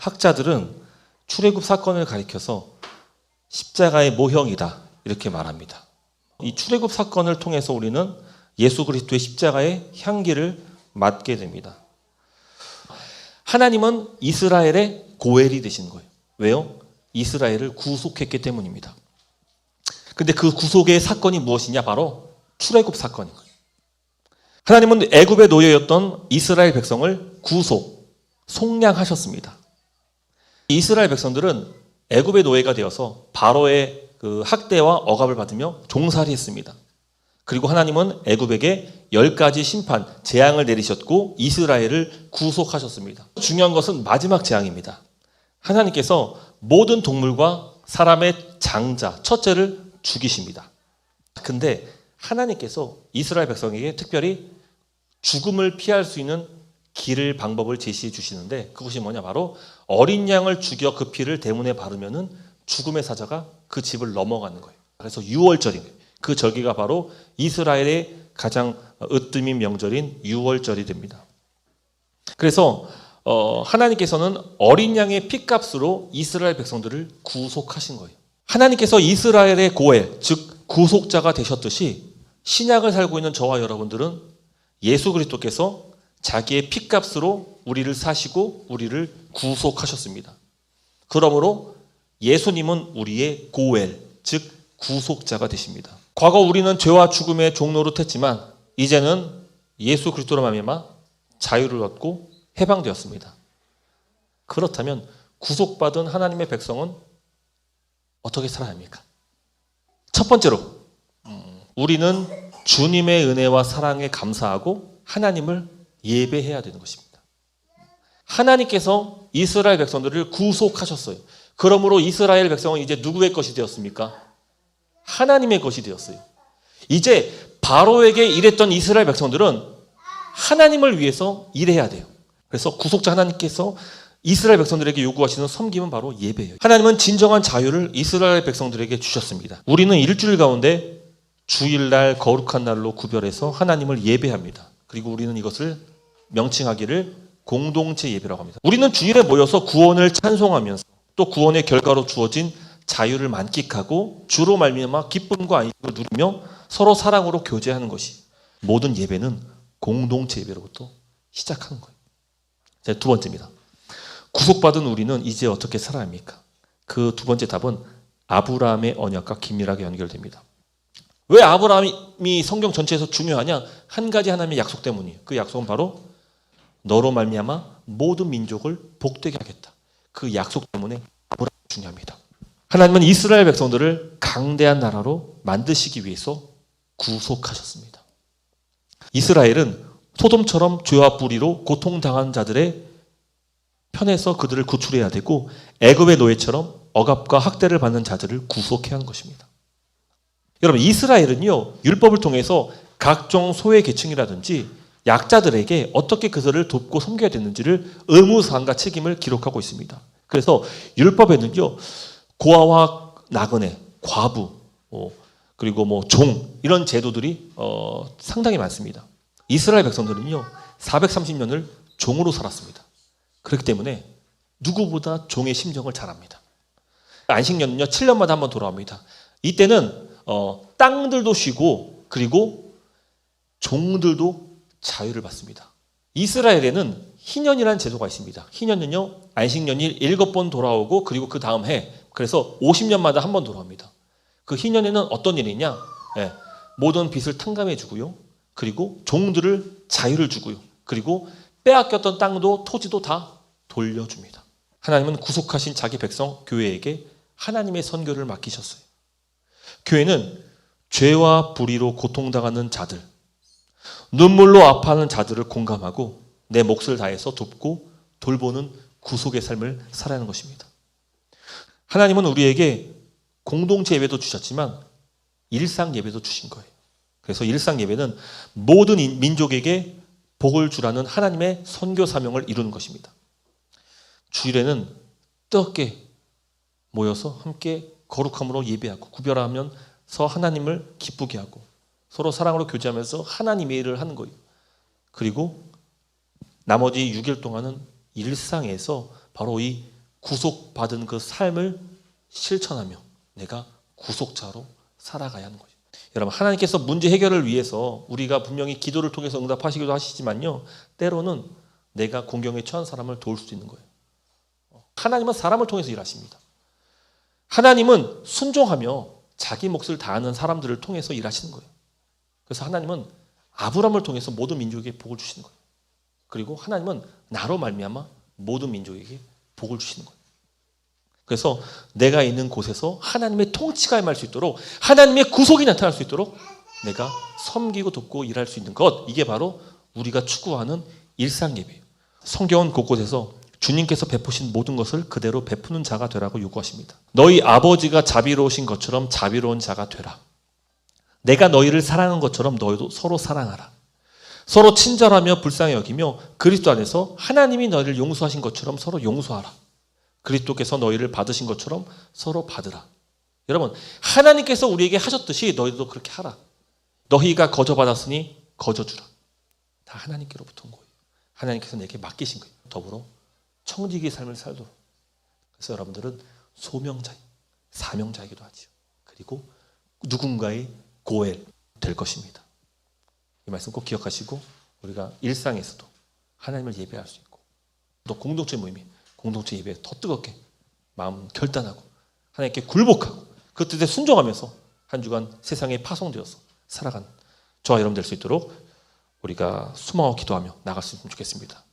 학자들은 출애굽 사건을 가리켜서 십자가의 모형이다 이렇게 말합니다. 이 출애굽 사건을 통해서 우리는 예수 그리스도의 십자가의 향기를 맡게 됩니다. 하나님은 이스라엘의 고엘이 되신 거예요. 왜요? 이스라엘을 구속했기 때문입니다. 근데 그 구속의 사건이 무엇이냐? 바로 출애굽 사건인 거예요. 하나님은 애굽의 노예였던 이스라엘 백성을 속량하셨습니다. 이스라엘 백성들은 애굽의 노예가 되어서 바로의 그 학대와 억압을 받으며 종살이했습니다. 그리고 하나님은 애굽에게 10가지 심판, 재앙을 내리셨고 이스라엘을 구속하셨습니다. 중요한 것은 마지막 재앙입니다. 하나님께서 모든 동물과 사람의 장자, 첫째를 죽이십니다. 근데 하나님께서 이스라엘 백성에게 특별히 죽음을 피할 수 있는 길을, 방법을 제시해 주시는데 그것이 뭐냐? 바로 어린 양을 죽여 그 피를 대문에 바르면은 죽음의 사자가 그 집을 넘어가는 거예요. 그래서 유월절인 거예요. 그 절기가 바로 이스라엘의 가장 으뜸인 명절인 유월절이 됩니다. 그래서 하나님께서는 어린 양의 피값으로 이스라엘 백성들을 구속하신 거예요. 하나님께서 이스라엘의 고엘, 즉 구속자가 되셨듯이 신약을 살고 있는 저와 여러분들은 예수 그리스도께서 자기의 피값으로 우리를 사시고 우리를 구속하셨습니다. 그러므로 예수님은 우리의 고엘, 즉 구속자가 되십니다. 과거 우리는 죄와 죽음의 종노릇했지만 이제는 예수 그리스도로 말미암아 자유를 얻고 해방되었습니다. 그렇다면 구속받은 하나님의 백성은 어떻게 살아야 합니까? 첫 번째로 우리는 주님의 은혜와 사랑에 감사하고 하나님을 예배해야 되는 것입니다. 하나님께서 이스라엘 백성들을 구속하셨어요. 그러므로 이스라엘 백성은 이제 누구의 것이 되었습니까? 하나님의 것이 되었어요. 이제 바로에게 일했던 이스라엘 백성들은 하나님을 위해서 일해야 돼요. 그래서 구속자 하나님께서 이스라엘 백성들에게 요구하시는 섬김은 바로 예배예요. 하나님은 진정한 자유를 이스라엘 백성들에게 주셨습니다. 우리는 일주일 가운데 주일날 거룩한 날로 구별해서 하나님을 예배합니다. 그리고 우리는 이것을 명칭하기를 공동체 예배라고 합니다. 우리는 주일에 모여서 구원을 찬송하면서 또 구원의 결과로 주어진 자유를 만끽하고 주로 말미암아 기쁨과 안식을 누리며 서로 사랑으로 교제하는 것이 모든 예배는 공동체 예배로부터 시작하는 거예요. 두 번째입니다. 구속받은 우리는 이제 어떻게 살아야 합니까? 그 두 번째 답은 아브라함의 언약과 긴밀하게 연결됩니다. 왜 아브라함이 성경 전체에서 중요하냐? 한 가지 하나님의 약속 때문이에요. 그 약속은 바로 너로 말미암아 모든 민족을 복되게 하겠다. 그 약속 때문에 아브라함이 중요합니다. 하나님은 이스라엘 백성들을 강대한 나라로 만드시기 위해서 구속하셨습니다. 이스라엘은 소돔처럼 죄와 불의로 고통당한 자들의 편에서 그들을 구출해야 되고 애굽의 노예처럼 억압과 학대를 받는 자들을 구속해야 하는 것입니다. 여러분, 이스라엘은요, 율법을 통해서 각종 소외 계층이라든지 약자들에게 어떻게 그들을 돕고 섬겨야 되는지를 의무사항과 책임을 기록하고 있습니다. 그래서 율법에는요, 고아와 나그네, 과부, 그리고 종 이런 제도들이 상당히 많습니다. 이스라엘 백성들은요 430년을 종으로 살았습니다. 그렇기 때문에 누구보다 종의 심정을 잘 압니다. 안식년은요 7년마다 한번 돌아옵니다. 이때는 땅들도 쉬고 그리고 종들도 자유를 받습니다. 이스라엘에는 희년이라는 제도가 있습니다. 희년은요 안식년이 7번 돌아오고 그리고 그 다음 해, 그래서 50년마다 한 번 돌아옵니다. 그 희년에는 어떤 일이냐? 모든 빚을 탕감해 주고요. 그리고 종들을 자유를 주고요. 그리고 빼앗겼던 땅도 토지도 다 돌려줍니다. 하나님은 구속하신 자기 백성 교회에게 하나님의 선교를 맡기셨어요. 교회는 죄와 불의로 고통당하는 자들, 눈물로 아파하는 자들을 공감하고 내 몫을 다해서 돕고 돌보는 구속의 삶을 살아가는 것입니다. 하나님은 우리에게 공동체 예배도 주셨지만 일상 예배도 주신 거예요. 그래서 일상 예배는 모든 민족에게 복을 주라는 하나님의 선교 사명을 이루는 것입니다. 주일에는 뜨겁게 모여서 함께 거룩함으로 예배하고 구별하면서 하나님을 기쁘게 하고 서로 사랑으로 교제하면서 하나님의 일을 하는 거예요. 그리고 나머지 6일 동안은 일상에서 바로 이 구속받은 그 삶을 실천하며 내가 구속자로 살아가야 하는 거죠. 여러분, 하나님께서 문제 해결을 위해서 우리가 분명히 기도를 통해서 응답하시기도 하시지만요, 때로는 내가 공경에 처한 사람을 도울 수도 있는 거예요. 하나님은 사람을 통해서 일하십니다. 하나님은 순종하며 자기 몫을 다하는 사람들을 통해서 일하시는 거예요. 그래서 하나님은 아브라함을 통해서 모든 민족에게 복을 주시는 거예요. 그리고 하나님은 나로 말미암아 모든 민족에게 복을 주시는 거예요. 그래서 내가 있는 곳에서 하나님의 통치가 임할 수 있도록, 하나님의 구속이 나타날 수 있도록 내가 섬기고 돕고 일할 수 있는 것, 이게 바로 우리가 추구하는 일상 예배예요. 성경은 곳곳에서 주님께서 베푸신 모든 것을 그대로 베푸는 자가 되라고 요구하십니다. 너희 아버지가 자비로우신 것처럼 자비로운 자가 되라. 내가 너희를 사랑한 것처럼 너희도 서로 사랑하라. 서로 친절하며 불쌍히 여기며 그리스도 안에서 하나님이 너희를 용서하신 것처럼 서로 용서하라. 그리스도께서 너희를 받으신 것처럼 서로 받으라. 여러분, 하나님께서 우리에게 하셨듯이 너희도 그렇게 하라. 너희가 거저받았으니 거저주라. 다 하나님께로부터 온 거예요. 하나님께서 내게 맡기신 거예요. 더불어 청지기의 삶을 살도록. 그래서 여러분들은 소명자이고 사명자이기도 하죠. 그리고 누군가의 고엘 될 것입니다. 이 말씀 꼭 기억하시고 우리가 일상에서도 하나님을 예배할 수 있고, 또 공동체 모임에, 공동체 예배에 더 뜨겁게 마음 결단하고 하나님께 굴복하고 그 뜻에 순종하면서 한 주간 세상에 파송되어서 살아가는 저와 여러분 될 수 있도록 우리가 수망하고 기도하며 나갈 수 있으면 좋겠습니다.